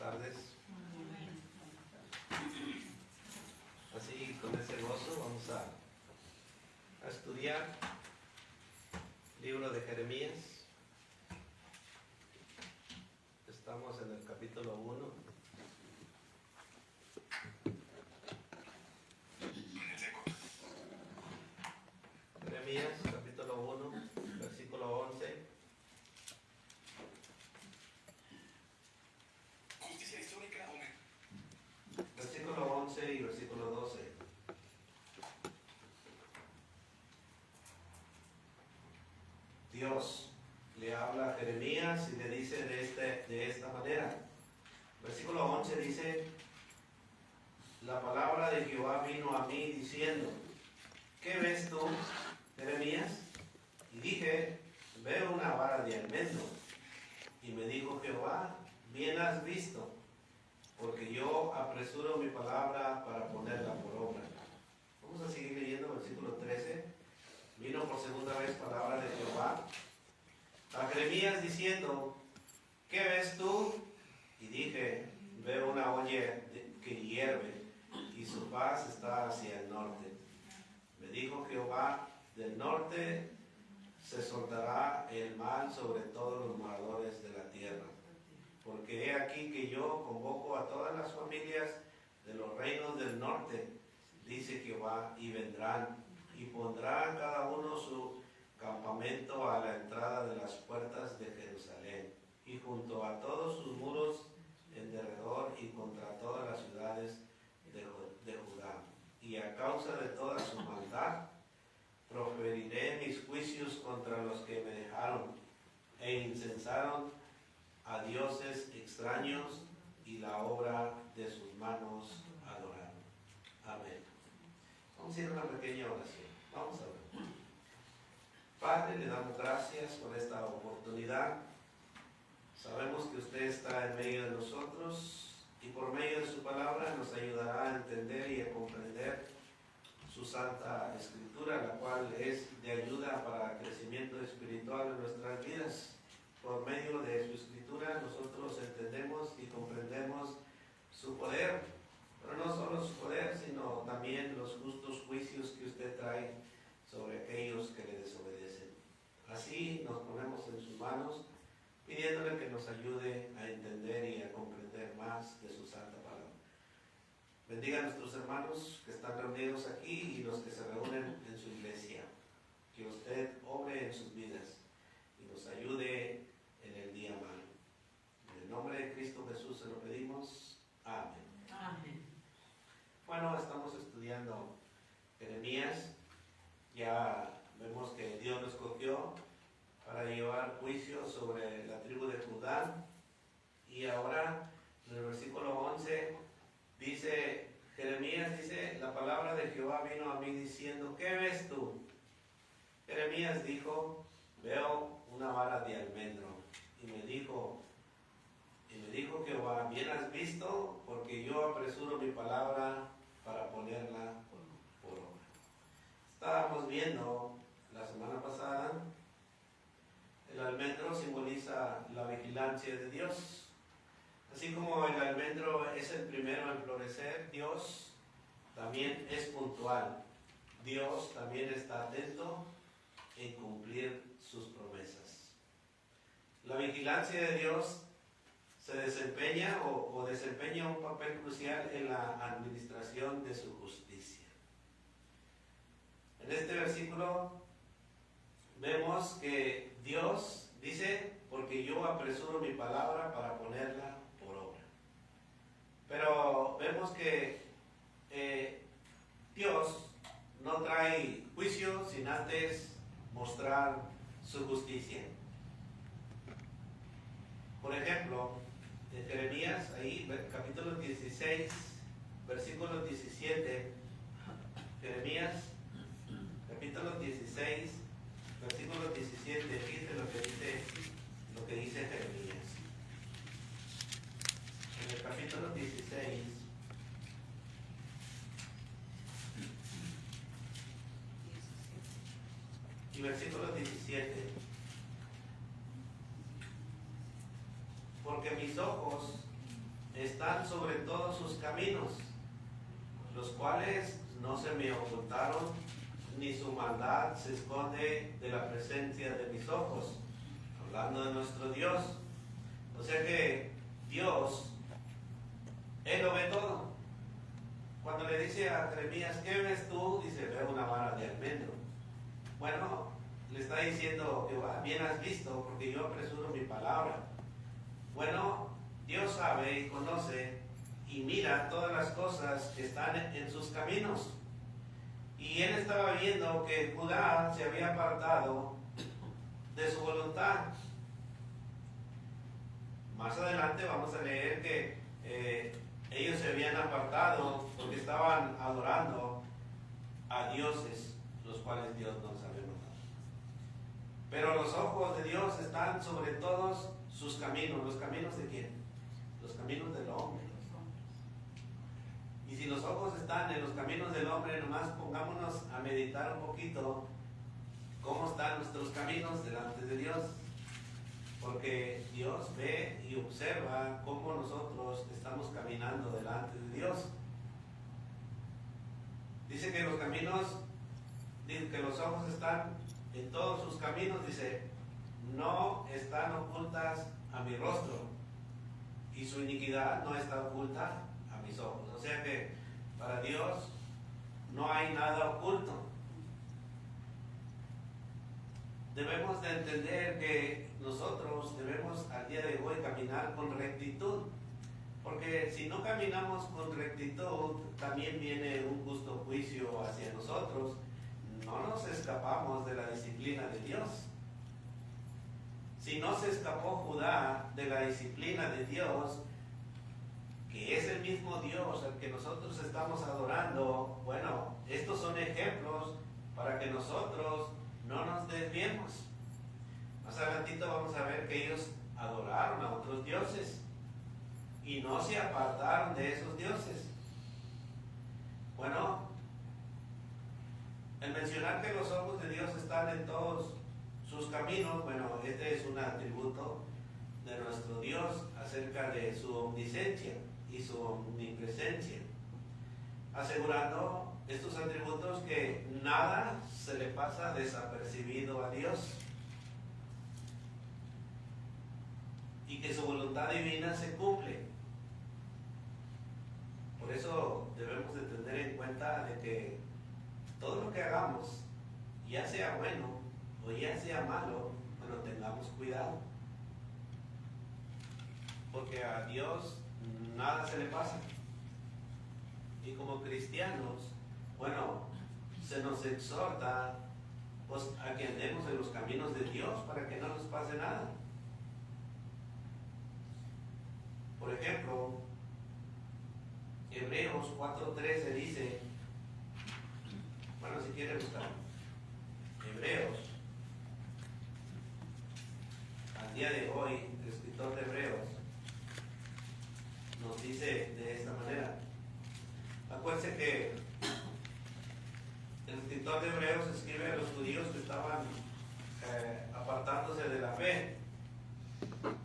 tardes. Así, con ese gozo, vamos a estudiar el libro de Jeremías. Estamos en el capítulo 1. Jeremías, capítulo 1, versículo 11. Justicia histórica, Versículo 11 y versículo 12. Dios le habla a Jeremías y le dice de esta manera. Versículo 11 dice: la palabra de Jehová vino a mí diciendo, ¿qué ves tú, Jeremías? Y dije, veo una vara de almendro. Y me dijo Jehová, bien has visto, porque yo apresuro mi palabra para ponerla por obra. Vamos a seguir leyendo versículo 13. Vino por segunda vez palabra de Jehová a Jeremías diciendo, ¿qué ves tú? Y dije, veo una olla que hierve y su faz está hacia el norte. Me dijo Jehová, del norte se soltará el mal sobre todos los moradores de la tierra. Porque he aquí que yo convoco a todas las familias de los reinos del norte, dice Jehová, y vendrán, y pondrán cada uno su campamento a la entrada de las puertas de Jerusalén, y junto a todos sus muros en derredor y contra todas las ciudades de Judá. Y a causa de toda su maldad, proferiré mis juicios contra los que me dejaron, e incensaron a dioses extraños, y la obra de sus manos adoraron. Amén. Vamos a ir a una pequeña oración. Vamos a ver. Padre, le damos gracias por esta oportunidad. Sabemos que usted está en medio de nosotros y por medio de su palabra nos ayudará a entender y a comprender su santa escritura, la cual es de ayuda para el crecimiento espiritual en nuestras vidas. Por medio de su escritura nosotros entendemos y comprendemos su poder, pero no solo su poder, sino también los justos juicios que usted trae sobre aquellos que le desobedecen. Así nos ponemos en sus manos, pidiéndole que nos ayude a entender y a comprender más de su santa palabra. Bendiga a nuestros hermanos que están reunidos aquí y los que se reúnen en su iglesia. Que usted obre en sus vidas y nos ayude en el día malo. En el nombre de Cristo Jesús se lo pedimos. Amén. Amén. Bueno, estamos estudiando Jeremías. Ya vemos que Dios lo escogió para llevar juicio sobre la tribu de Judá. Y ahora, en el versículo 11, dice, Jeremías dice, la palabra de Jehová vino a mí diciendo, ¿qué ves tú? Jeremías dijo, veo una vara de almendro. Y me dijo Jehová, bien has visto, porque yo apresuro mi palabra para ponerla por obra. Estábamos viendo la semana pasada, el almendro simboliza la vigilancia de Dios. Así como el almendro es el primero en florecer, Dios también es puntual. Dios también está atento en cumplir sus promesas. La vigilancia de Dios se desempeña o desempeña un papel crucial en la administración de su justicia. En este versículo vemos que Dios dice, porque yo apresuro mi palabra para ponerla por obra. Pero vemos que Dios no trae juicio sin antes mostrar su justicia. Por ejemplo, en Jeremías, ahí, capítulo 16, versículo 17, Jeremías, capítulo 16, versículo 17, fíjate lo que dice Jeremías. En el capítulo 16, y versículo 17, porque mis ojos están sobre todos sus caminos, los cuales no se me ocultaron, ni su maldad se esconde de la presencia de mis ojos. Hablando de nuestro Dios. O sea que Dios, Él lo ve todo. Cuando le dice a Jeremías, ¿qué ves tú? Dice, veo una vara de almendro. Bueno, le está diciendo, bien has visto, porque yo apresuro mi palabra. Bueno, Dios sabe y conoce y mira todas las cosas que están en sus caminos. Y él estaba viendo que Judá se había apartado de su voluntad. Más adelante vamos a leer que ellos se habían apartado porque estaban adorando a dioses, los cuales Dios no sabe matar. Pero los ojos de Dios están sobre todos sus caminos. ¿Los caminos de quién? Los caminos del hombre. Y si los ojos están en los caminos del hombre, nomás pongámonos a meditar un poquito cómo están nuestros caminos delante de Dios. Porque Dios ve y observa cómo nosotros estamos caminando delante de Dios. Dice que los caminos, dice que los ojos están en todos sus caminos, dice, no están ocultas a mi rostro, y su iniquidad no está oculta a mis ojos. O sea que para Dios no hay nada oculto. Debemos de entender que nosotros debemos al día de hoy caminar con rectitud, porque si no caminamos con rectitud, también viene un justo juicio hacia nosotros. No nos escapamos de la disciplina de Dios. Si no se escapó Judá de la disciplina de Dios, que es el mismo Dios al que nosotros estamos adorando, bueno, estos son ejemplos para que nosotros no nos desviemos. Más adelantito vamos a ver que ellos adoraron a otros dioses y no se apartaron de esos dioses. Bueno, el mencionar que los ojos de Dios están en todos sus caminos, bueno, este es un atributo de nuestro Dios acerca de su omnisciencia y su omnipresencia, asegurando estos atributos que nada se le pasa desapercibido a Dios y que su voluntad divina se cumple. Por eso debemos de tener en cuenta de que todo lo que hagamos, ya sea bueno o ya sea malo, bueno, tengamos cuidado, porque a Dios nada se le pasa. Y como cristianos, bueno, se nos exhorta pues, a que andemos en los caminos de Dios para que no nos pase nada. Por ejemplo, Hebreos 4:13 dice, bueno, si quieren buscar Hebreos, al día de hoy, el escritor de Hebreos nos dice de esta manera. Acuérdense que el escritor de Hebreos escribe a los judíos que estaban apartándose de la fe.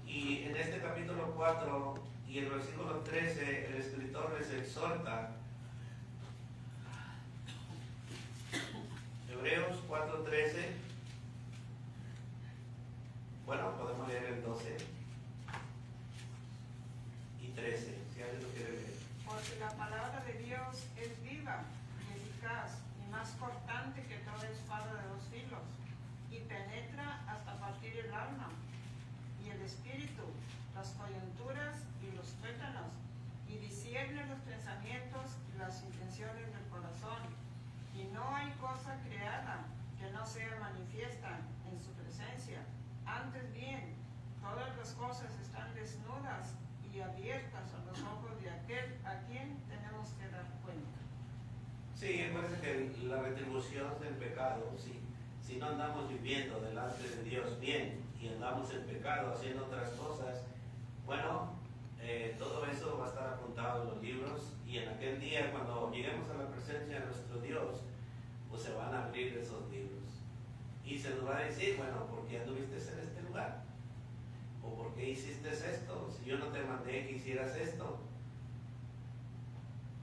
Y en este capítulo 4 y el versículo 13, el escritor les exhorta. Hebreos 4:13. Bueno, podemos leer el 12 y 13, si alguien lo quiere leer. Porque la palabra de Dios es viva y eficaz y más cortante que toda espada de dos filos, y penetra hasta partir el alma y el espíritu, las coyunturas y los tuétanos, y discierne los pensamientos y las intenciones del corazón. Y no hay cosa creada que no sea manifiesta en su presencia. Antes bien, todas las cosas están desnudas y abiertas a los ojos de aquel a quien tenemos que dar cuenta. Sí, parece que la retribución del pecado, si no andamos viviendo delante de Dios bien y andamos en pecado haciendo otras cosas, bueno, todo eso va a estar apuntado en los libros, y en aquel día cuando lleguemos a la presencia de nuestro Dios, pues se van a abrir esos libros y se nos va a decir, bueno, ¿por qué anduviste en este lugar? ¿O por qué hiciste esto? Si yo no te mandé que hicieras esto.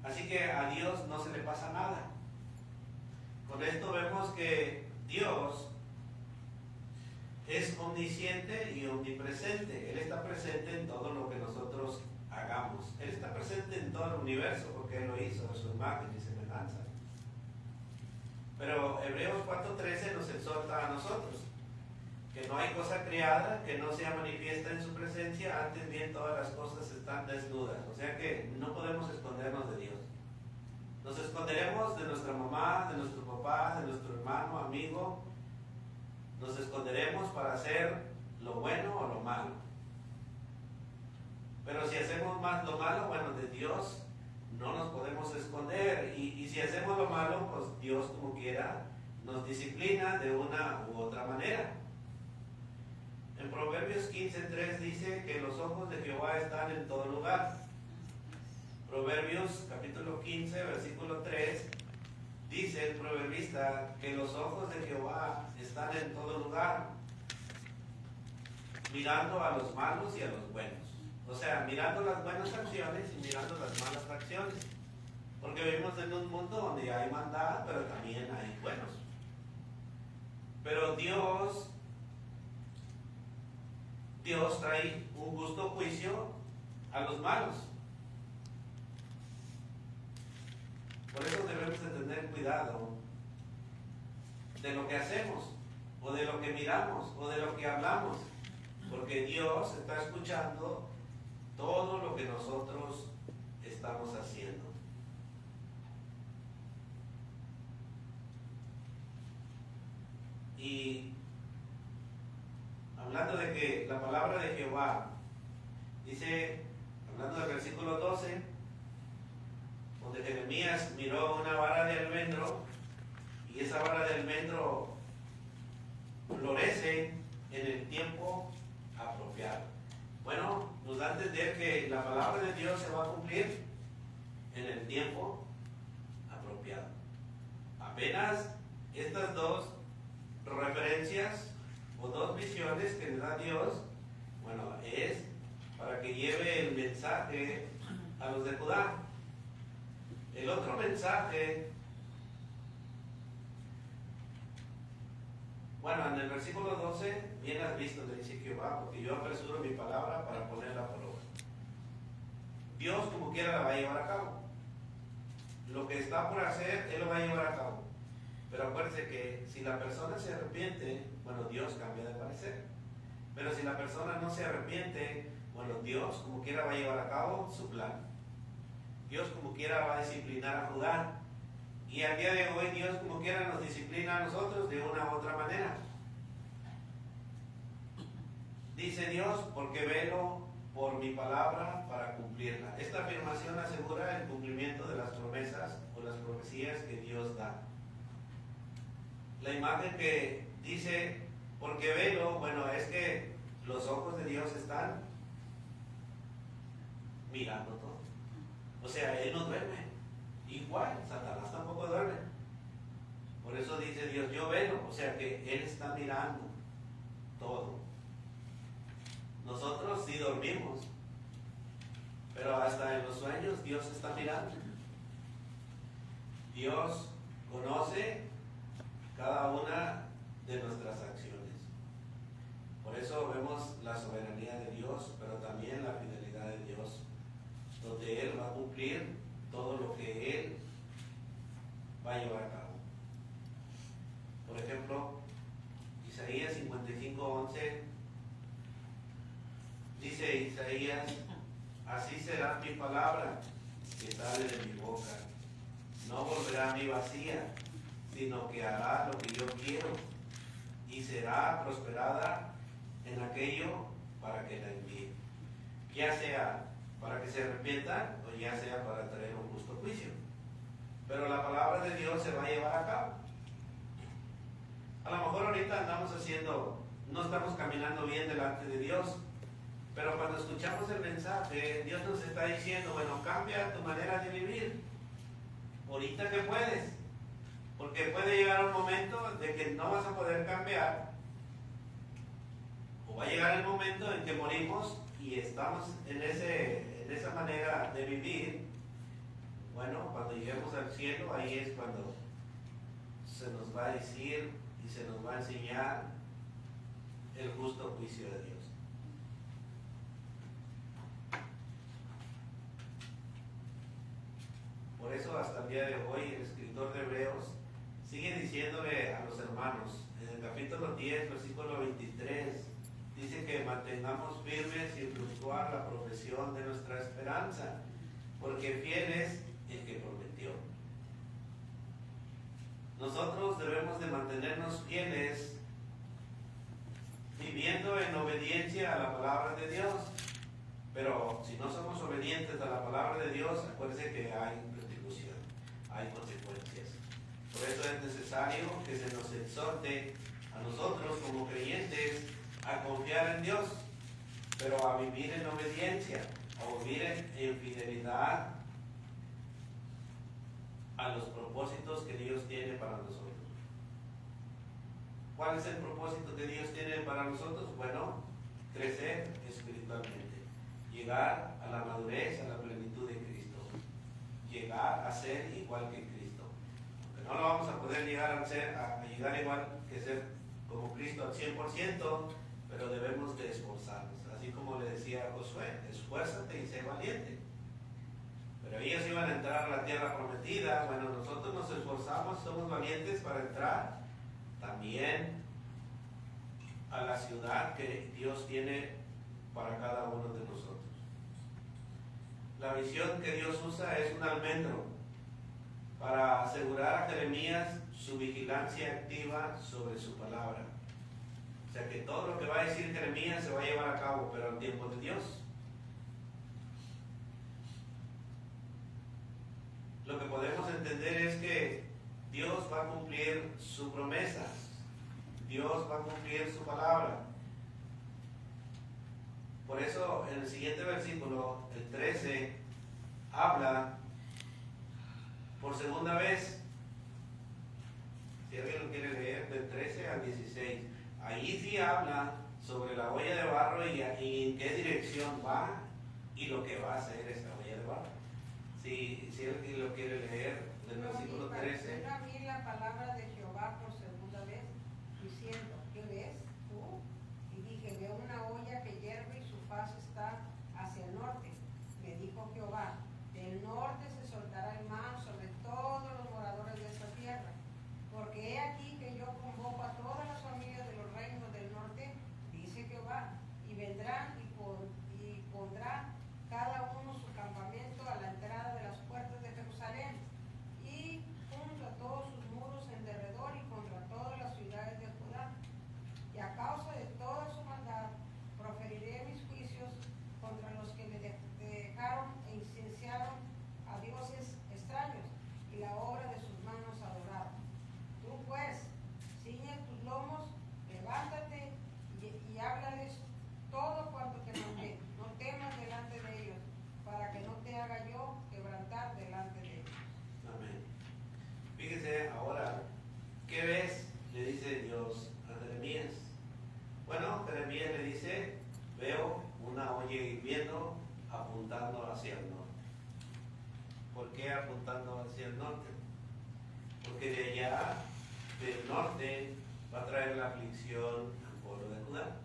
Así que a Dios no se le pasa nada. Con esto vemos que Dios es omnisciente y omnipresente. Él está presente en todo lo que nosotros hagamos. Él está presente en todo el universo porque Él lo hizo a su imagen y semejanza. Pero Hebreos 4:13 nos exhorta a nosotros que no hay cosa creada que no sea manifiesta en su presencia, antes bien todas las cosas están desnudas. O sea que no podemos escondernos de Dios. Nos esconderemos de nuestra mamá, de nuestro papá, de nuestro hermano, amigo. Nos esconderemos para hacer lo bueno o lo malo. Pero si hacemos más lo malo, bueno, de Dios no nos podemos esconder. Y si hacemos lo malo, pues Dios como quiera nos disciplina de una u otra manera. En Proverbios 15:3 dice que los ojos de Jehová están en todo lugar. Proverbios capítulo 15, versículo 3, dice el proverbista que los ojos de Jehová están en todo lugar, mirando a los malos y a los buenos. O sea, mirando las buenas acciones y mirando las malas acciones. Porque vivimos en un mundo donde hay maldad, pero también hay buenos. Pero Dios trae un justo juicio a los malos. Por eso debemos de tener cuidado de lo que hacemos, o de lo que miramos, o de lo que hablamos, porque Dios está escuchando todo lo que nosotros estamos haciendo. Y hablando de que la palabra de Jehová dice, hablando del versículo 12, donde Jeremías miró una vara de almendro, y esa vara de almendro florece en el tiempo apropiado. Bueno, nos da a entender que la palabra de Dios se va a cumplir en el tiempo apropiado. Apenas estas dos referencias o dos visiones que le da Dios, bueno, es para que lleve el mensaje a los de Judá. El otro mensaje, bueno, en el versículo 12, bien has visto, le dice Jehová, porque yo apresuro mi palabra para ponerla por obra. Dios como quiera la va a llevar a cabo. Lo que está por hacer, Él lo va a llevar a cabo. Pero acuérdense que si la persona se arrepiente, bueno, Dios cambia de parecer. Pero si la persona no se arrepiente, bueno, Dios como quiera va a llevar a cabo su plan. Dios como quiera va a disciplinar a Judá. Y al día de hoy Dios como quiera nos disciplina a nosotros de una u otra manera. Dice Dios, porque velo por mi palabra para cumplirla. Esta afirmación asegura el cumplimiento de las promesas o las profecías que Dios da. La imagen que dice, porque velo, bueno, es que los ojos de Dios están mirando todo. O sea, Él no duerme. Igual, Satanás tampoco duerme. Por eso dice Dios, yo velo. O sea que Él está mirando todo. Nosotros sí dormimos, pero hasta en los sueños Dios está mirando. Dios conoce cada una de nuestras acciones. Por eso vemos la soberanía de Dios, pero también la fidelidad de Dios, donde Él va a cumplir todo lo que Él va a llevar a cabo. Por ejemplo, Isaías 55:11 dice Isaías, así será mi palabra que sale de mi boca, no volverá a mí vacía, sino que hará lo que yo quiero y será prosperada en aquello para que la envíe, ya sea para que se arrepientan o ya sea para traer un justo juicio. Pero la palabra de Dios se va a llevar a cabo. A lo mejor ahorita andamos no estamos caminando bien delante de Dios, pero cuando escuchamos el mensaje, Dios nos está diciendo, bueno, cambia tu manera de vivir, ahorita que puedes, porque puede llegar un momento de que no vas a poder cambiar, o va a llegar el momento en que morimos y estamos en esa manera de vivir. Bueno, cuando lleguemos al cielo, ahí es cuando se nos va a decir y se nos va a enseñar el justo juicio de Dios. Por eso hasta el día de hoy el escritor de Hebreos sigue diciéndole a los hermanos, en el capítulo 10, versículo 23, dice que mantengamos firmes y fluctuar la profesión de nuestra esperanza, porque fiel es el que prometió. Nosotros debemos de mantenernos fieles, viviendo en obediencia a la palabra de Dios. Pero si no somos obedientes a la palabra de Dios, acuérdense que hay retribución, hay consecuencias. Por eso es necesario que se nos exhorte a nosotros como creyentes a confiar en Dios, pero a vivir en obediencia, a vivir en fidelidad a los propósitos que Dios tiene para nosotros. ¿Cuál es el propósito que Dios tiene para nosotros? Bueno, crecer espiritualmente, llegar a la madurez, a la plenitud de Cristo, llegar a ser igual que Cristo. Aunque no lo vamos a poder llegar a llegar igual que ser como Cristo al 100%, pero debemos de esforzarnos. Así como le decía a Josué, esfuérzate y sé valiente. Pero ellos iban a entrar a la tierra prometida. Bueno, nosotros nos esforzamos, somos valientes para entrar también a la ciudad que Dios tiene para cada uno de nosotros. La visión que Dios usa es un almendro para asegurar a Jeremías su vigilancia activa sobre su palabra. O sea que todo lo que va a decir Jeremías se va a llevar a cabo, pero al tiempo de Dios. Lo que podemos entender es que Dios va a cumplir su promesa. Dios va a cumplir su palabra. Por eso en el siguiente versículo, el 13, habla por segunda vez. Si alguien lo quiere leer, del 13 al 16. Ahí sí habla sobre la olla de barro y en qué dirección va y lo que va a hacer esta olla de barro. Si alguien lo quiere leer, del versículo 13. Yo vi la palabra de Jehová por segunda vez, diciendo, ¿qué ves tú? Y dije, veo una olla que hierve y su faz está hacia el norte. Me dijo Jehová, del norte se soltará el mar sobre todos los moradores de esta tierra. Porque he aquí que yo convoco a todas las familias de los reinos del norte, dice Jehová, y vendrán y pondrán cada uno su campamento a la entrada de las puertas de Jerusalén, y junto a todos sus muros en derredor y contra todas las ciudades de Judá. Y a causa de toda su maldad, proferiré mis juicios contra los que me dejaron e incendiaron a dioses extraños, y la obra de sus manos adoraron. Tú pues, ciñe tus lomos, levántate y háblales todo cuanto te mandé. No temas delante de ellos, para que no te haga yo quebrantar delante de ellos. Amén. Fíjese ahora, ¿qué ves? Le dice Dios a Jeremías. Bueno, Jeremías le dice, veo una olla hirviendo apuntando hacia el norte. ¿Por qué apuntando hacia el norte? Porque de allá, del norte, va a traer la aflicción al pueblo de Judá.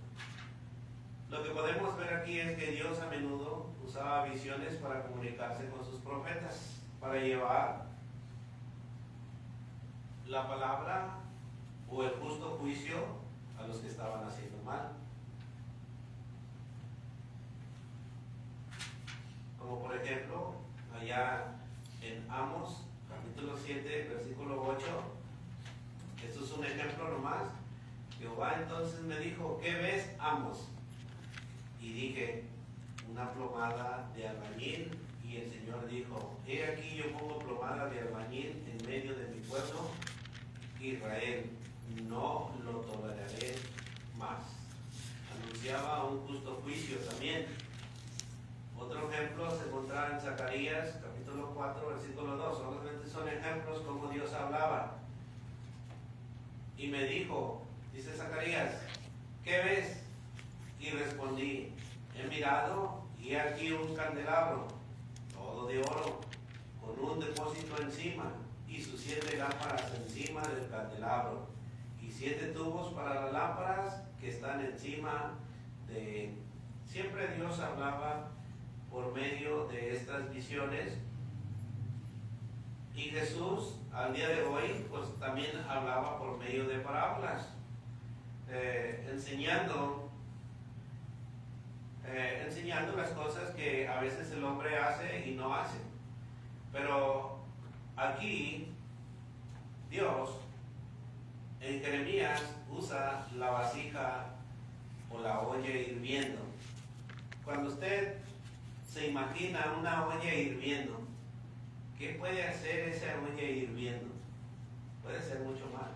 Lo que podemos ver aquí es que Dios a menudo usaba visiones para comunicarse con sus profetas, para llevar la palabra o el justo juicio a los que estaban haciendo mal. Como por ejemplo, allá en Amos, capítulo 7, versículo 8, esto es un ejemplo nomás. Jehová entonces me dijo, ¿qué ves, Amos? Y dije, una plomada de albañil. Y el Señor dijo, he aquí yo pongo plomada de albañil en medio de mi pueblo, Israel, no lo toleraré más. Anunciaba un justo juicio también. Otro ejemplo se encontraba en Zacarías, capítulo 4, versículo 2. Solamente son ejemplos como Dios hablaba. Y me dijo, dice Zacarías, ¿qué ves? respondí, he mirado y he aquí un candelabro, todo de oro, con un depósito encima, y sus 7 lámparas encima del candelabro, y 7 tubos para las lámparas que están encima de él. Siempre Dios hablaba por medio de estas visiones, y Jesús al día de hoy pues también hablaba por medio de parábolas, enseñando las cosas que a veces el hombre hace y no hace. Pero aquí Dios en Jeremías usa la vasija o la olla hirviendo. Cuando usted se imagina una olla hirviendo, ¿qué puede hacer esa olla hirviendo? Puede ser mucho mal.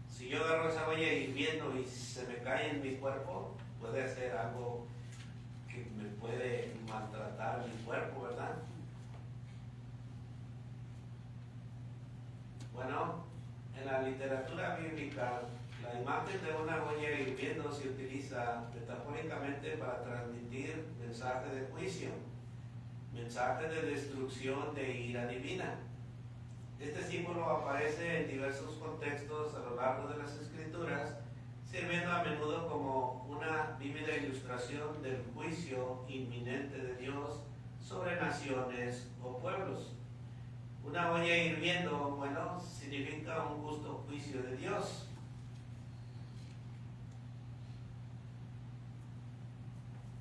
Si yo agarro esa olla hirviendo y se me cae en mi cuerpo, puede hacer algo que me puede maltratar mi cuerpo, ¿verdad? Bueno, en la literatura bíblica, la imagen de una olla hirviendo se utiliza metafóricamente para transmitir mensaje de juicio, mensaje de destrucción, de ira divina. Este símbolo aparece en diversos contextos a lo largo de las Escrituras, sirviendo a menudo como una vívida ilustración del juicio inminente de Dios sobre naciones o pueblos. Una olla hirviendo, bueno, significa un justo juicio de Dios.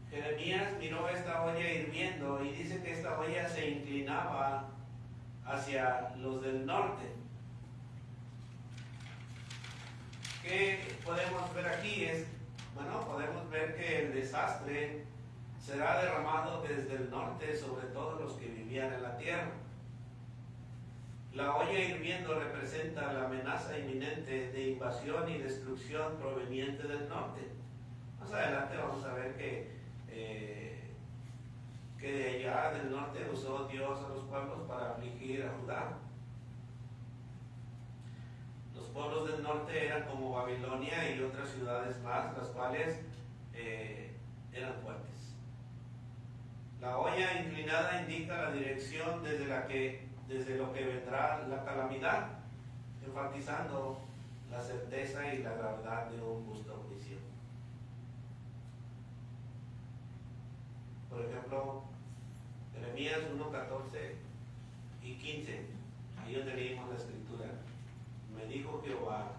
Jeremías miró esta olla hirviendo y dice que esta olla se inclinaba hacia los del norte. ¿Qué podemos ver aquí? Podemos ver que el desastre será derramado desde el norte sobre todos los que vivían en la tierra. La olla hirviendo representa la amenaza inminente de invasión y destrucción proveniente del norte. Más adelante vamos a ver que de allá del norte usó Dios a los pueblos para afligir a Judá. Los pueblos del norte eran como Babilonia y otras ciudades más, las cuales eran fuertes. La olla inclinada indica la dirección desde lo que vendrá la calamidad, enfatizando la certeza y la gravedad de un justo juicio. Por ejemplo, Jeremías 1:14 y 15, ahí donde leímos la escritura. Me dijo Jehová,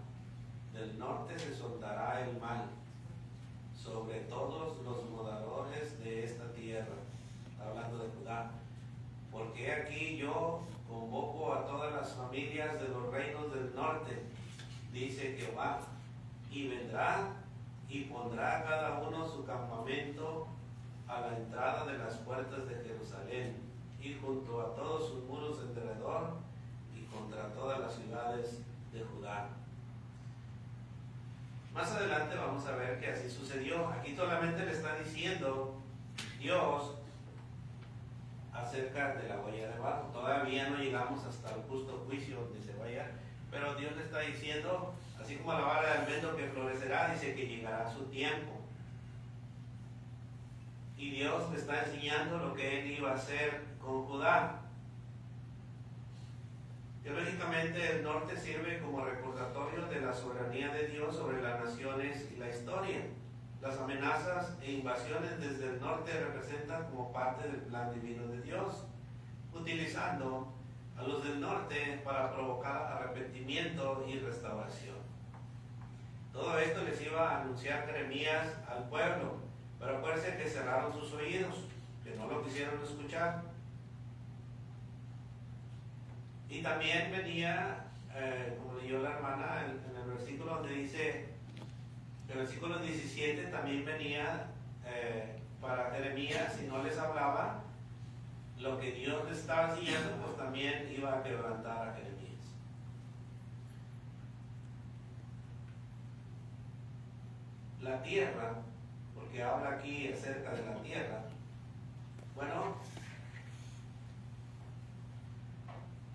del norte se soltará el mal sobre todos los moradores de esta tierra. Está hablando de Judá. Porque aquí yo convoco a todas las familias de los reinos del norte, dice Jehová, y vendrá y pondrá cada uno su campamento a la entrada de las puertas de Jerusalén y junto a todos sus muros en derredor y contra todas las ciudades de Judá. Más adelante vamos a ver que así sucedió. Aquí solamente le está diciendo Dios acerca de la olla de barro. Todavía no llegamos hasta el justo juicio donde se vaya, pero Dios le está diciendo, así como la vara de almendro que florecerá, dice que llegará su tiempo. Y Dios le está enseñando lo que Él iba a hacer con Judá. Teológicamente el norte sirve como recordatorio de la soberanía de Dios sobre las naciones y la historia. Las amenazas e invasiones desde el norte representan como parte del plan divino de Dios, utilizando a los del norte para provocar arrepentimiento y restauración. Todo esto les iba a anunciar Jeremías al pueblo, pero acuérdense que cerraron sus oídos, que no lo quisieron escuchar. Y también venía, como leyó la hermana en el versículo donde dice, el versículo 17 también venía para Jeremías, si no les hablaba, lo que Dios les estaba enseñando, pues también iba a quebrantar a Jeremías. La tierra, porque habla aquí acerca de la tierra, bueno,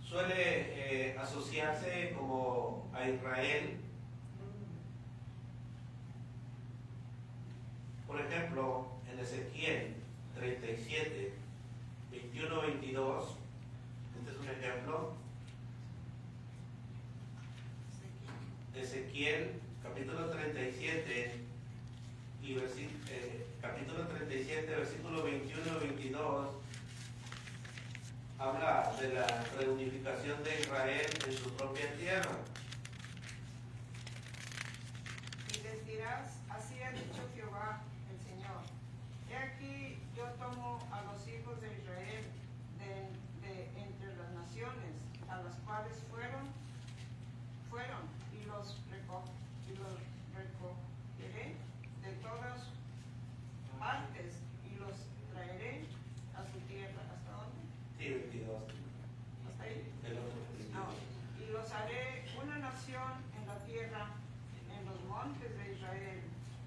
suele asociarse como a Israel, Ezequiel 37, 21, 22. Este es un ejemplo. Ezequiel capítulo 37 y capítulo 37, versículo 21 y 22 habla de la reunificación de Israel en su propia tierra. Y les dirás, así ha dicho Jehová el Señor: he aquí yo tomo a los hijos de Israel de entre las naciones a las cuales fueron y los recogeré de todas partes y los traeré a su tierra. ¿Hasta dónde? Sí, 22. ¿Hasta ahí? El otro. No. Y los haré una nación en la tierra, en los montes de Israel,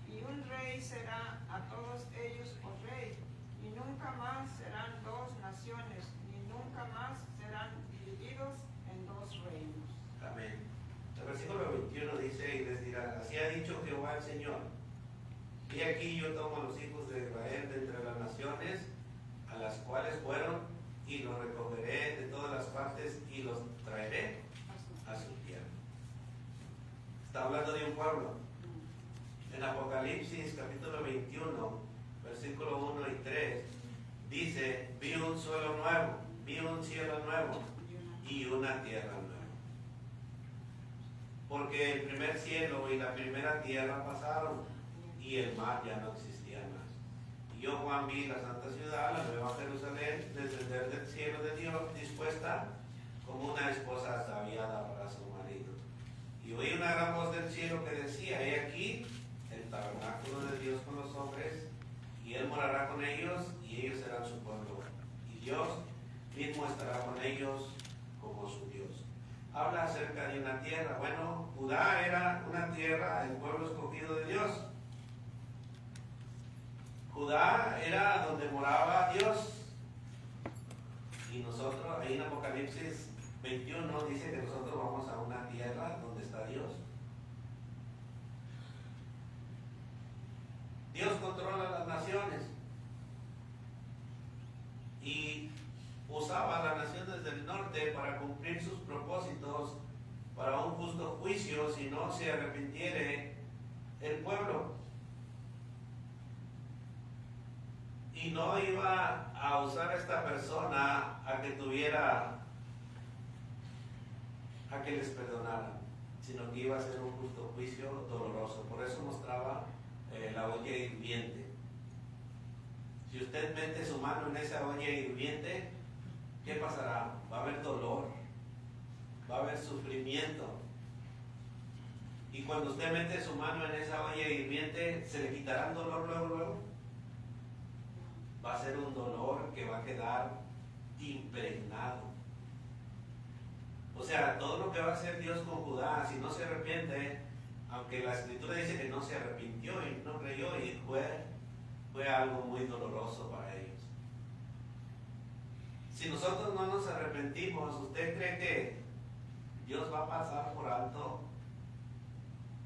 y un rey será a todos ellos por rey, y nunca más serán dos naciones, ni nunca más serán divididos en dos reinos. Amén. El versículo 21 dice, y les dirá, así ha dicho Jehová el Señor: y aquí yo tomo a los hijos de Israel de entre las naciones a las cuales fueron, y los recogeré de todas las partes y los traeré a su tierra. Está hablando de un pueblo. En Apocalipsis capítulo 21, versículo 1 y 3, dice, vi un suelo nuevo, vi un cielo nuevo y una tierra nueva. Porque el primer cielo y la primera tierra pasaron y el mar ya no existía más. Y yo, Juan, vi la santa ciudad, la nueva Jerusalén, descender del cielo de Dios, dispuesta como una esposa ataviada para su marido. Y oí una gran voz del cielo que decía, he aquí el tabernáculo de Dios con los hombres, y Él morará con ellos, y ellos serán su pueblo. Y Dios mismo estará con ellos como su Dios. Habla acerca de una tierra. Bueno, Judá era una tierra, el pueblo escogido de Dios. Judá era donde moraba Dios. Y nosotros, ahí en Apocalipsis 21, dice que nosotros vamos a una tierra donde está Dios. Dios controla las naciones. Y usaba las naciones del norte para cumplir sus propósitos, para un justo juicio si no se arrepintiere el pueblo. Y no iba a usar a esta persona a que les perdonara, sino que iba a ser un justo juicio doloroso. Por eso mostraba la olla hirviente. Si usted mete su mano en esa olla hirviente, ¿qué pasará? Va a haber dolor, va a haber sufrimiento. Y cuando usted mete su mano en esa olla hirviente, ¿se le quitará el dolor luego? Va a ser un dolor que va a quedar impregnado. O sea, todo lo que va a hacer Dios con Judá, si no se arrepiente, aunque la Escritura dice que no se arrepintió y no creyó, y fue algo muy doloroso para ellos. Si nosotros no nos arrepentimos, ¿usted cree que Dios va a pasar por alto,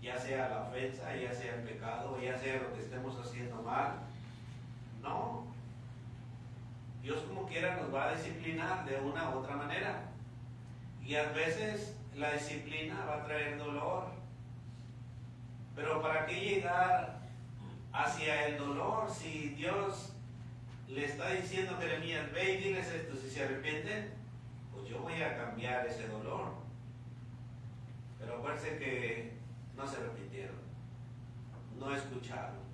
ya sea la ofensa, ya sea el pecado, ya sea lo que estemos haciendo mal? No. Dios como quiera nos va a disciplinar de una u otra manera. Y a veces la disciplina va a traer dolor. Pero ¿para qué llegar hacia el dolor si Dios le está diciendo a Jeremías, ve y diles esto, si se arrepienten, pues yo voy a cambiar ese dolor? Pero acuérdense que no se arrepintieron, no escucharon.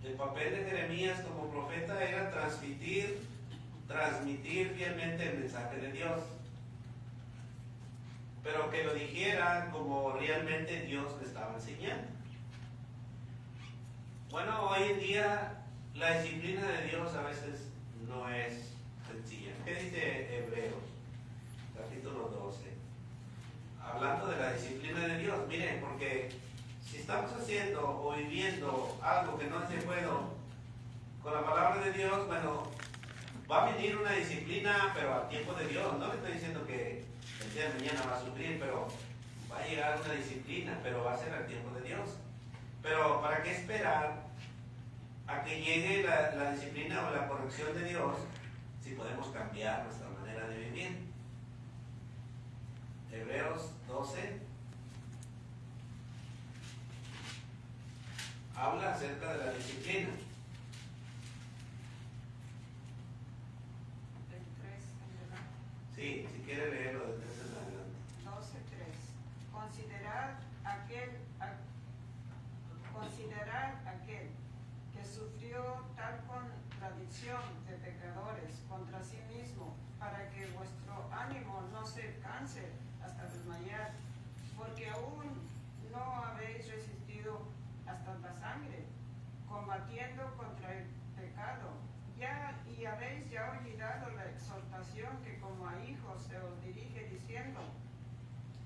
El papel de Jeremías como profeta era transmitir fielmente el mensaje de Dios, pero que lo dijera como realmente Dios le estaba enseñando. Bueno, hoy en día la disciplina de Dios a veces no es sencilla. ¿Qué dice Hebreos, capítulo 12? Hablando de la disciplina de Dios, miren, porque si estamos haciendo o viviendo algo que no es de acuerdo con la palabra de Dios, bueno, va a venir una disciplina, pero al tiempo de Dios. No le estoy diciendo que el día de mañana va a sufrir, pero va a llegar una disciplina, pero va a ser al tiempo de Dios. Pero ¿para qué esperar a que llegue la disciplina o la corrección de Dios si podemos cambiar nuestra manera de vivir? Hebreos 12 habla acerca de la disciplina. Del 3 en adelante. Sí, si quiere leerlo del 3 en adelante. 12:3. Considerar aquel que sufrió tal contradicción de pecadores contra sí mismo, para que vuestro ánimo no se canse hasta desmayar, porque aún no habéis resistido hasta la sangre, combatiendo contra el pecado, y habéis ya olvidado la exhortación que como a hijos se os dirige diciendo: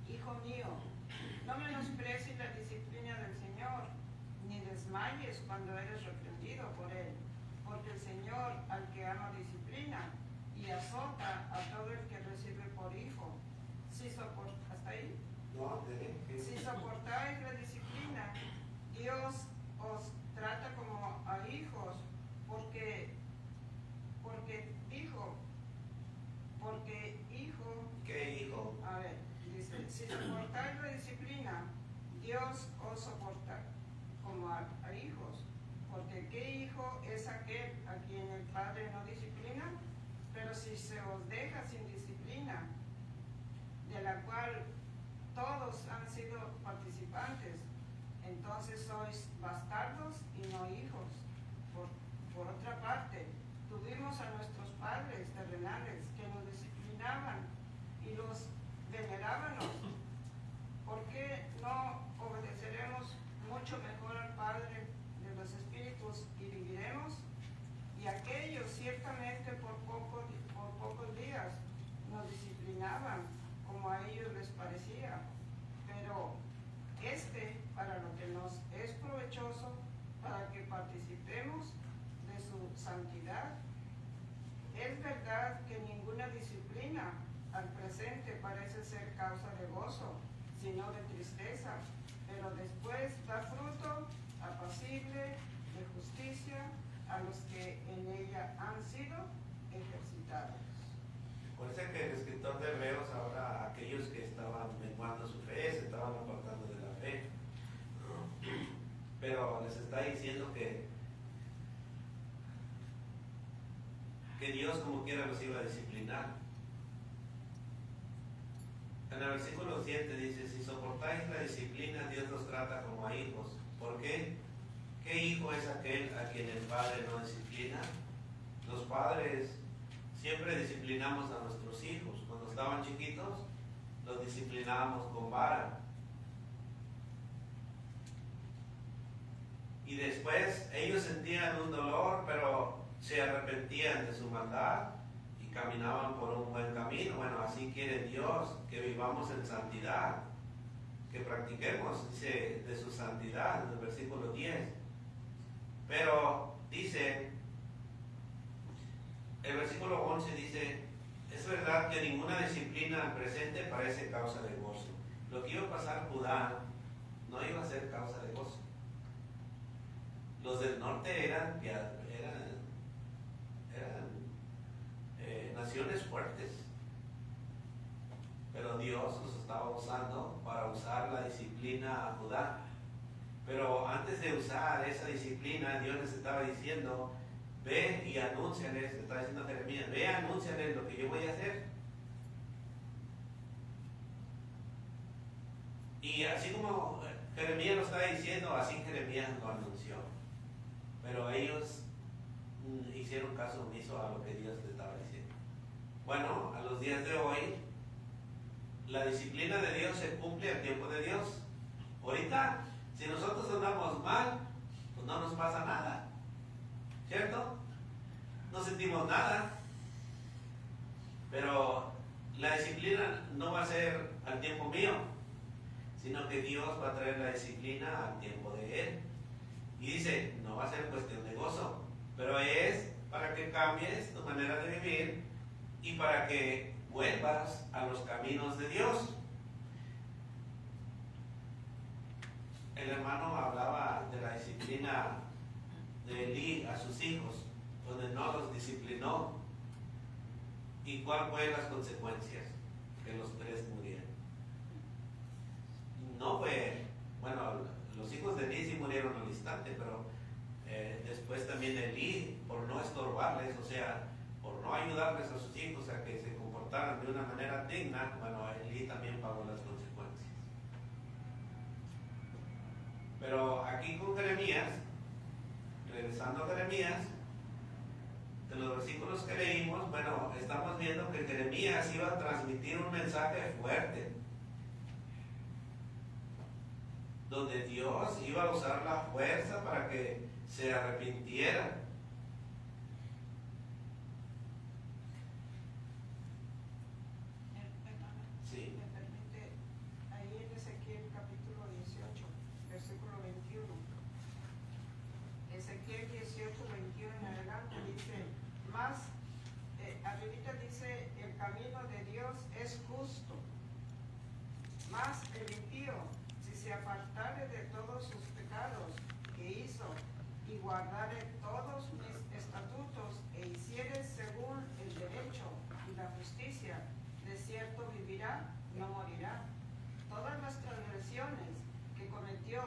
Hijo mío, no menosprecies la disciplina del Señor, ni desmayes cuando eres reprendido por Él, porque el Señor al que ama disciplina y azota a todo el que recibe por hijo. ¿Hasta ahí? No, Si soportáis la disciplina, Dios os trata como a hijos, porque hijo, ¿qué hijo? a ver, dice, si soportáis la disciplina, Dios os soporta como a hijos, porque ¿qué hijo es aquel a quien el Padre no disciplina? Pero si se os deja sin disciplina, de la cual todos han sido participantes, entonces sois bastardos y no hijos. Por otra parte, tuvimos a nuestros padres terrenales que nos disciplinaban y los venerábamos. ¿Por qué no obedeceremos mucho mejor al Padre de los Espíritus y viviremos? Y aquellos ciertamente por pocos días nos disciplinaban como a ellos les parecía, pero para lo que nos es provechoso, para que participemos de su santidad. Es verdad que ninguna disciplina al presente parece ser causa de gozo, sino de tristeza, pero después da fruto apacible de justicia a los que en ella han sido ejercitados. Parece que el escritor de Hebreos ahora aquellos que estaban menguando su fe, se estaban apartando de la fe, pero les está diciendo que Dios como quiera los iba a disciplinar. En el versículo 7 dice: si soportáis la disciplina, Dios los trata como a hijos. ¿Por qué? ¿Qué hijo es aquel a quien el Padre no disciplina? Los padres siempre disciplinamos a nuestros hijos. Cuando estaban chiquitos, los disciplinábamos con vara. Y después ellos sentían un dolor, pero se arrepentían de su maldad y caminaban por un buen camino. Bueno, así quiere Dios, que vivamos en santidad, que practiquemos, dice, de su santidad, en el versículo 10. Pero dice, el versículo 11 dice: es verdad que ninguna disciplina al presente parece causa de gozo. Lo que iba a pasar Judá no iba a ser causa de gozo. Los del norte eran naciones fuertes, pero Dios los estaba usando para usar la disciplina a Judá. Pero antes de usar esa disciplina, Dios les estaba diciendo: ve y anúnciales, está diciendo Jeremías, ve y anúnciales lo que yo voy a hacer. Y así como Jeremías lo estaba diciendo, así Jeremías lo anunció. Pero ellos hicieron caso omiso a lo que Dios les estaba diciendo. Bueno, a los días de hoy, la disciplina de Dios se cumple al tiempo de Dios. Ahorita, si nosotros andamos mal, pues no nos pasa nada, ¿cierto? No sentimos nada. Pero la disciplina no va a ser al tiempo mío, sino que Dios va a traer la disciplina al tiempo de Él. Y dice, no va a ser cuestión de gozo, pero es para que cambies tu manera de vivir y para que vuelvas a los caminos de Dios. El hermano hablaba de la disciplina de Elí a sus hijos, donde no los disciplinó? ¿Y cuál fue las consecuencias? Que los tres murieron. No fue, bueno, los hijos de Elí sí murieron al instante, pero después también Elí, por no estorbarles, o sea, por no ayudarles a sus hijos a que se comportaran de una manera digna, bueno, Elí también pagó las consecuencias. Pero aquí con Jeremías, regresando a Jeremías, de los versículos que leímos, bueno, estamos viendo que Jeremías iba a transmitir un mensaje fuerte, donde Dios iba a usar la fuerza para que se arrepintieran. Sí. Me permite, ahí en Ezequiel capítulo 18, versículo 21. Ezequiel 18, 21 en adelante dice, más, arribita dice, el camino de Dios es justo, mas el impío, si se apartare de todos sus pecados que hizo, y guardare todos mis estatutos, e hiciere según el derecho y la justicia, de cierto vivirá, no morirá. Todas las transgresiones que cometió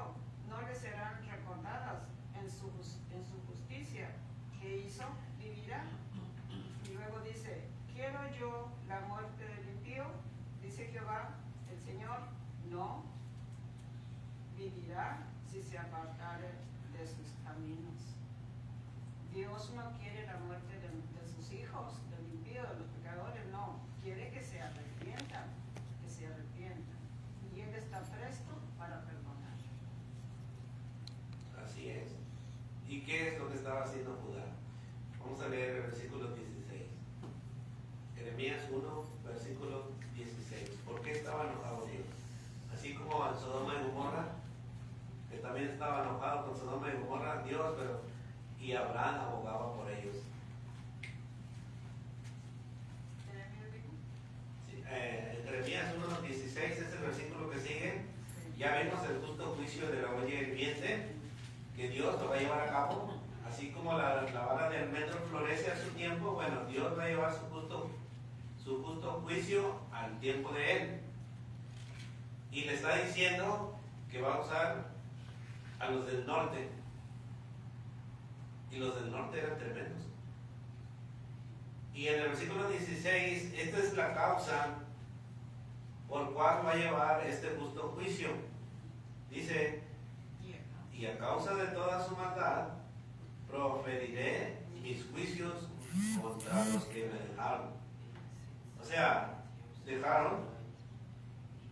no le serán recordadas, en su justicia que hizo, vivirá. Y luego dice, quiero yo la muerte del impío, dice Jehová, el Señor, no, vivirá si se apartare de sus caminos. Dios no quiere la muerte de sus hijos, del impío, de los pecadores, no, quiere que se arrepientan, y Él está presto para perdonar. Así es. ¿Y qué es lo que estaba haciendo Judá? Vamos a leer el versículo 16. Jeremías 1, versículo 16. ¿Por qué estaba enojado Dios? Así como en Sodoma y Gomorra, que también estaba enojado con Sodoma y Gomorra, Dios, y Abraham abogaba por ellos. Sí, Jeremías 1, 16 es el versículo que sigue. Ya vemos el justo juicio de la olla hirviente, que Dios lo va a llevar a cabo. Así como la vara de almendro florece a su tiempo, bueno, Dios va a llevar su justo juicio al tiempo de Él. Y le está diciendo que va a usar a los del norte. Y los del norte eran tremendos. Y en el versículo 16, esta es la causa por cual va a llevar este justo juicio. Dice, y a causa de toda su maldad, proferiré mis juicios contra los que me dejaron. O sea, dejaron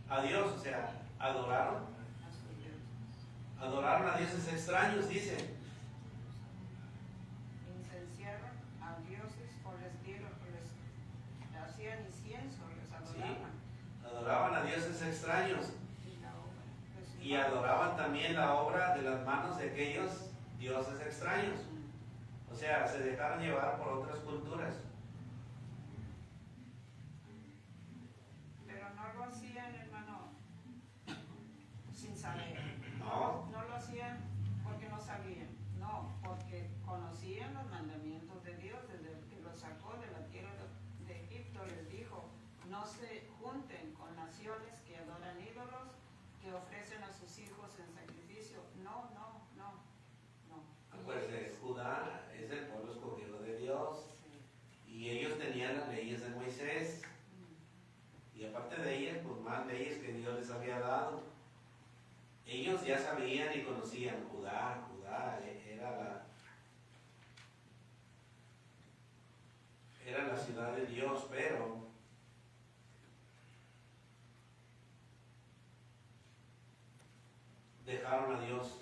a Dios, o sea, adoraron a dioses extraños, dice. Incenciaron a dioses o les dieron, les hacían incienso, les adoraban. Sí, adoraban a dioses extraños. Y adoraban también la obra de las manos de aquellos dioses extraños. O sea, se dejaron llevar por otras culturas. Pero no lo hacían, hermano, sin saber. No. No lo hacían porque no sabían. No, porque conocían los mandamientos de Dios. Desde que los sacó de la tierra de Egipto, les dijo, no se junten con naciones que adoran ídolos, que ofrecen a sus hijos en sacrificio. No. Acuérdense, Judá es el pueblo escogido de Dios. Sí. Y ellos tenían las leyes de Moisés. Y aparte de ellas, pues más leyes que Dios les había dado. Ellos ya sabían y conocían Judá era la ciudad de Dios, pero dejaron a Dios.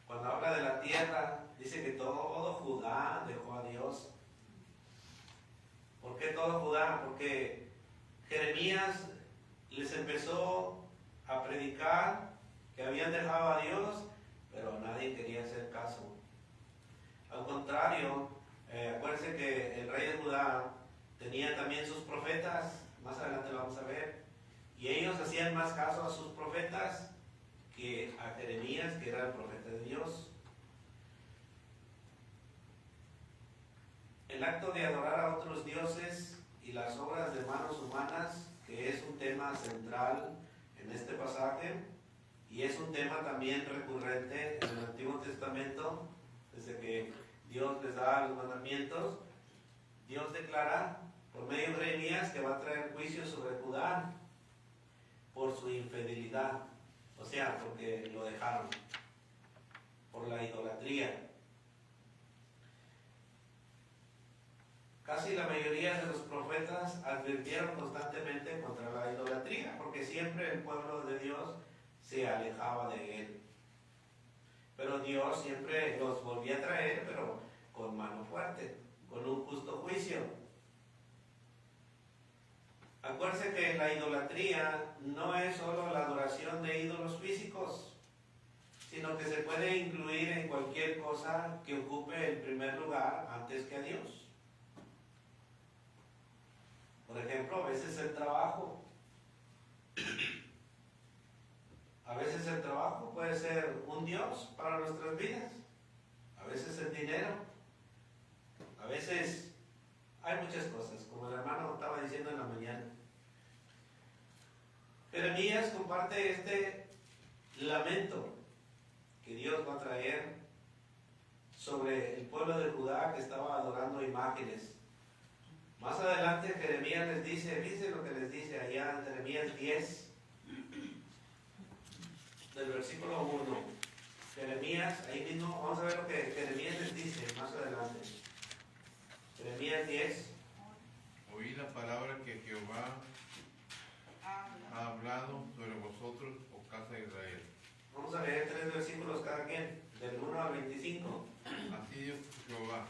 Cuando habla de la tierra, dice que todo Judá dejó a Dios. ¿Por qué todo Judá? Porque Jeremías les empezó a predicar que habían dejado a Dios, pero nadie quería hacer caso. Al contrario, acuérdense que el rey de Judá tenía también sus profetas, más adelante lo vamos a ver, y ellos hacían más caso a sus profetas que a Jeremías, que era el profeta de Dios. El acto de adorar a otros dioses y las obras de manos humanas, que es un tema central en este pasaje, y es un tema también recurrente en el Antiguo Testamento, desde que Dios les da los mandamientos. Dios declara por medio de Jeremías que va a traer juicio sobre Judá por su infidelidad, o sea, porque lo dejaron, por la idolatría. Casi la mayoría de los profetas advirtieron constantemente contra la idolatría, porque siempre el pueblo de Dios se alejaba de él. Pero Dios siempre los volvía a traer, pero con mano fuerte, con un justo juicio. Acuérdense que la idolatría no es solo la adoración de ídolos físicos, sino que se puede incluir en cualquier cosa que ocupe el primer lugar antes que a Dios. Por ejemplo, a veces el trabajo. A veces el trabajo puede ser un Dios para nuestras vidas. A veces el dinero. A veces hay muchas cosas, como el hermano estaba diciendo en la mañana. Jeremías comparte este lamento que Dios va a traer sobre el pueblo de Judá que estaba adorando imágenes. Más adelante Jeremías les dice, fíjense lo que les dice allá en Jeremías 10, del versículo 1. Jeremías, ahí mismo, vamos a ver lo que Jeremías les dice más adelante. Jeremías 10. Oí la palabra que Jehová ha hablado sobre vosotros, oh casa de Israel. Vamos a leer 3 versículos cada quien, del 1 al 25. Así dijo Jehová: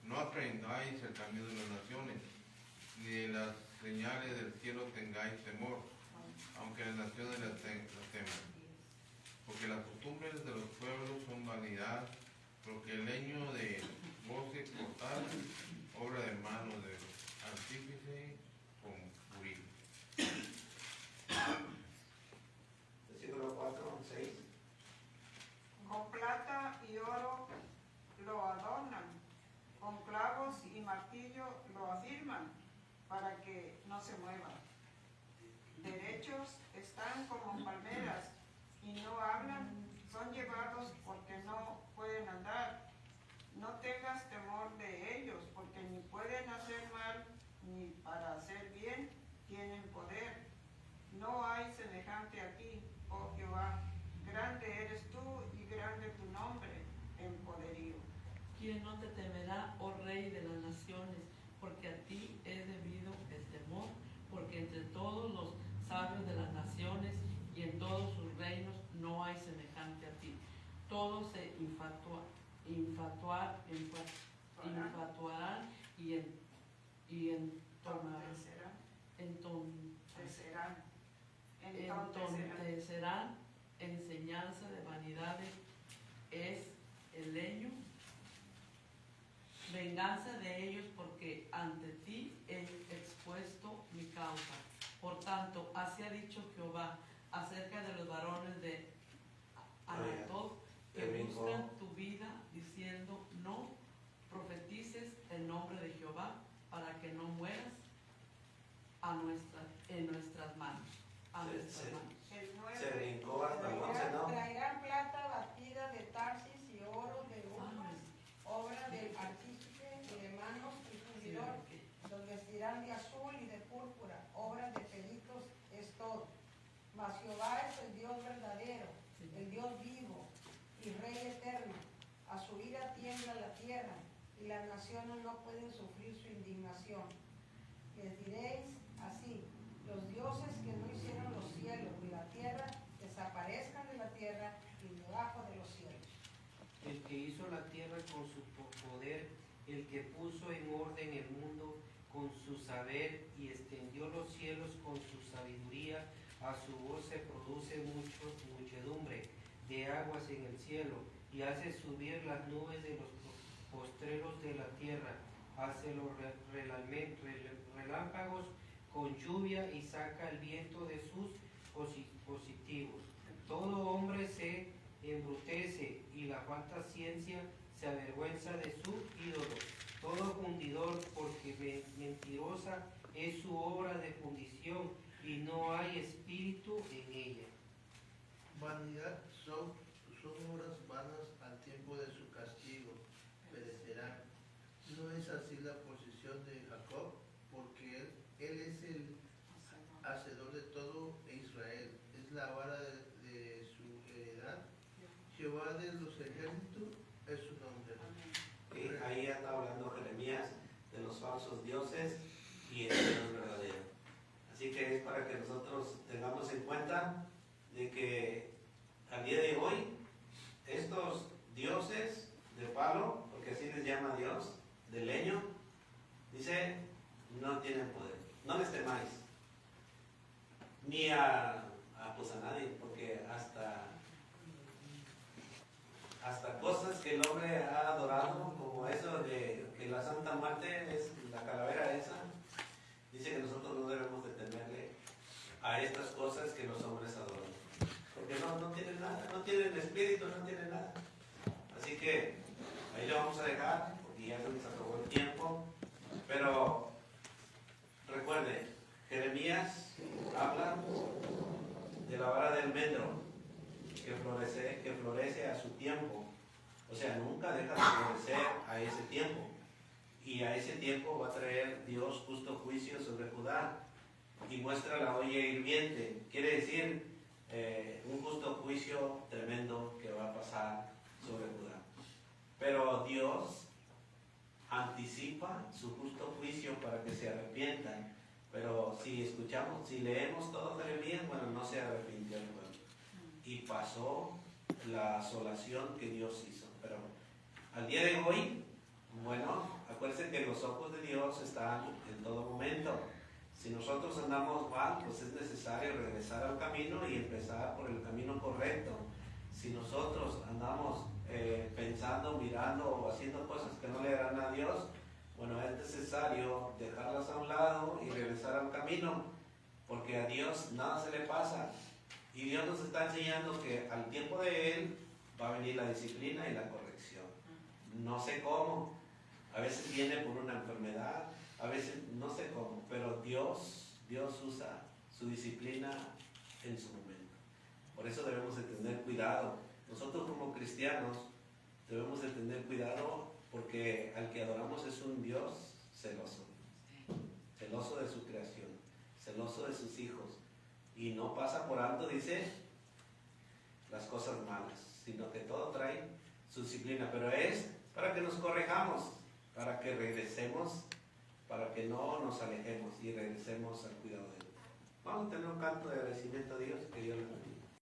no aprendáis el camino de las naciones, ni de las señales del cielo tengáis temor, aunque las naciones las teman. Porque las costumbres de los pueblos son vanidad, porque el leño de bosque cortado, obra de manos de artífice con purín. Versículo 4, 6. Con plata y oro lo adornan, con clavos y martillo lo afirman, para que no se mueva. Derechos están como palmeras y no hablan, son llevados porque no pueden andar. No tengas temor de ellos, porque ni pueden hacer mal ni para hacer bien tienen poder. No hay semejante a ti, oh Jehová. Grande eres tú y grande tu nombre en poderío. ¿Quién no te temerá, oh Rey de las naciones? Porque a ti es debido el temor, porque entre todos los sabios de las naciones y en todos sus reinos no hay semejante a ti. Todos se infatuarán y entontecerán enseñanza de vanidades es el leño. Venganza de ellos, porque ante ti he expuesto mi causa. Por tanto, así ha dicho Jehová acerca de los varones de Anatot que buscan tu vida, diciendo: no profetices el nombre de Jehová, para que no mueras en nuestras manos. Se brincó hasta el 11, ¿no? Traerán plata batida de Tarsis y oro de Ufaz, obra del artífice y de manos y fundidor. Los vestirán de azul y de púrpura, obra de peritos es todo. Mas Jehová es el Dios verdadero, el Dios vivo y Rey eterno. A su ira tiembla la tierra, y las naciones no pueden sufrir su indignación. Les diréis así: los dioses que no hicieron los cielos ni la tierra, desaparezcan de la tierra y debajo de los cielos. El que hizo la tierra con su poder, el que puso en orden el mundo con su saber y extendió los cielos con su sabiduría, a su voz se produce muchedumbre de aguas en el cielo, y hace subir las nubes de los postreros de la tierra, hace los relámpagos con lluvia y saca el viento de sus positivos. Todo hombre embrutece, y la falta ciencia se avergüenza de su ídolo. Todo fundidor, porque mentirosa es su obra de fundición, y no hay espíritu en ella. Vanidad son obras vanas al tiempo de su castigo, perecerán. No es así la posición de Jacob, porque él es el hacedor de todo Israel, es la vara de su heredad. Jehová de los ejércitos es su nombre. Y ahí está hablando Jeremías de los falsos dioses y el Dios verdadero. Así que es para que nosotros tengamos en cuenta de que al día de hoy estos dioses de palo, porque así les llama Dios, de leño, dice, no tienen poder. No les temáis, ni a nadie, porque hasta cosas que el hombre ha adorado, como eso de que la Santa Muerte es la calavera esa, dice que nosotros no debemos de temerle a estas cosas que los hombres adoran, porque no tienen nada, no tienen espíritu, no tienen nada. Así que ahí lo vamos a dejar, porque ya se nos acabó el tiempo, pero recuerde, Jeremías habla de la vara del almendro que florece a su tiempo, o sea, nunca deja de florecer a ese tiempo, y a ese tiempo va a traer Dios justo juicio sobre Judá, y muestra la olla hirviente, quiere decir un justo juicio tremendo que va a pasar sobre Judá. Pero Dios anticipa su justo juicio para que se arrepientan. Pero si leemos todo Jeremías, bueno, no se arrepintió el pueblo. Y pasó la asolación que Dios hizo. Pero al día de hoy, bueno, acuérdense que los ojos de Dios están en todo momento. Si nosotros andamos mal, pues es necesario regresar al camino y empezar por el camino correcto. Si nosotros andamos pensando, mirando o haciendo cosas que no le harán a Dios, bueno, es necesario dejarlas a un lado y regresar al camino, porque a Dios nada se le pasa. Y Dios nos está enseñando que al tiempo de Él va a venir la disciplina y la corrección. No sé cómo, a veces viene por una enfermedad, a veces no sé cómo, pero Dios usa su disciplina en su momento. Por eso debemos de tener cuidado. Nosotros como cristianos debemos de tener cuidado, porque al que adoramos es un Dios celoso, celoso de su creación, celoso de sus hijos, y no pasa por alto, dice, las cosas malas, sino que todo trae su disciplina, pero es para que nos corrijamos, para que regresemos, para que no nos alejemos y regresemos al cuidado de Él. Vamos a tener un canto de agradecimiento a Dios, que Dios le bendiga.